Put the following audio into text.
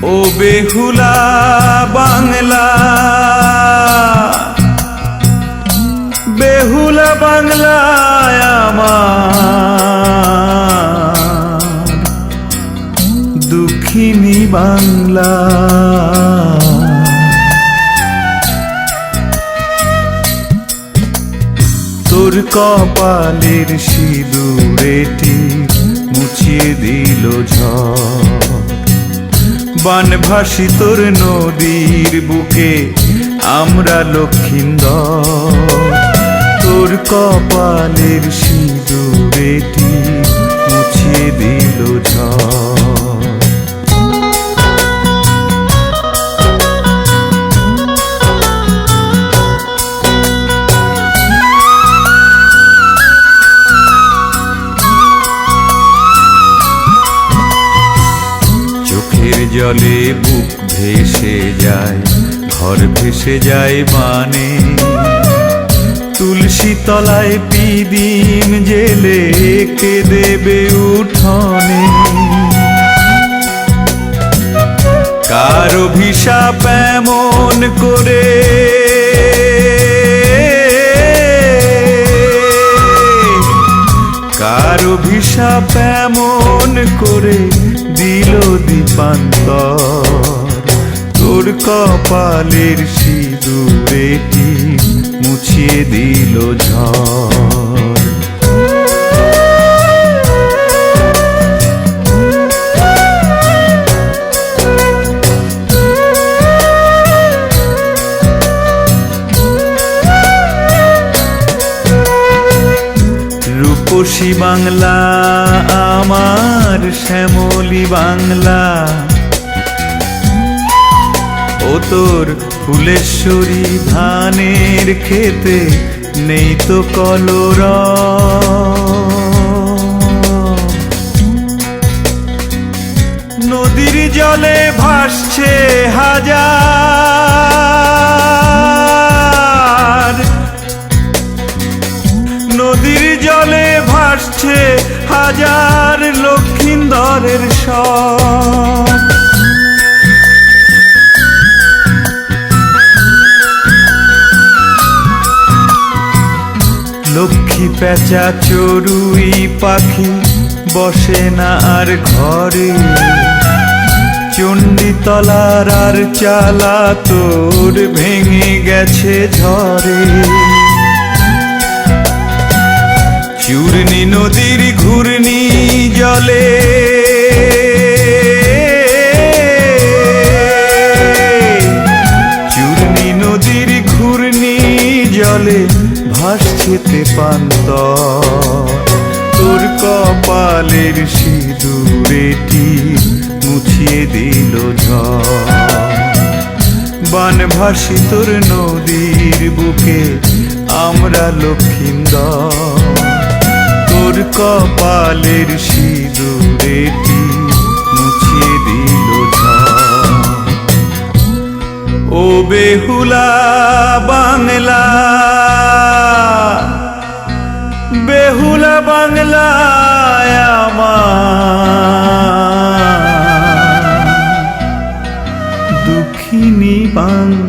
ও বেহুলা বাংলা, বেহুলা বাংলায় আমার দুঃখিনী বাংলা। তোর কপালের সিঁদুরেটি মুছিয়ে দিল ঝড়, বানভাসী তোর নদীর বুকে আমরা লক্ষিন্দর। তোর কপালের সিঁদুরেটি মুছিয়ে দিল ঝড়। চোখের জলে বুক ভেসে যায়, ঘর ভেসে যায় বানে, তুলসী তলায় পিদিম জেলে কে দেবে উঠোনে। কার অভিশাপ এমন করে কার অভিশাপ এমন করে দিল দীপান্তর। তোর কপালের সিঁদুরেটি মুছিয়ে দিল ঝড়। রূপসী বাংলা আমার শ্যামলী বাংলা, ও তোর ফুলেশ্বরী ধানের খেতে নেই তো কলরব। নদীর জলে ভাসছে হাজার, নদীর জলে ভাসছে হাজার লক্ষিন্দরের সব। লক্ষ্মী পেঁচা চড়ুই পাখি বসে না আর ঘরে, চণ্ডীতলার আর চালা তোর ভেঙে গেছে ঝড়ে। চূর্ণী নদীর ঘূর্ণি জলে চূর্ণী নদীর ঘূর্ণি জলে ভাসছে তেপান্তর। তোর কপালের সিঁদুরেটি মুছিয়ে দিল ঝড়, বানভাসী তোর নদীর বুকে আমরা লক্ষিন্দর। তোর কপালের সিঁদুরেটি মুছিয়ে দিল ঝড়। ও বেহুলা বাংলা, বেহুলা বাংলায় আমার দুঃখিনী বাংলা।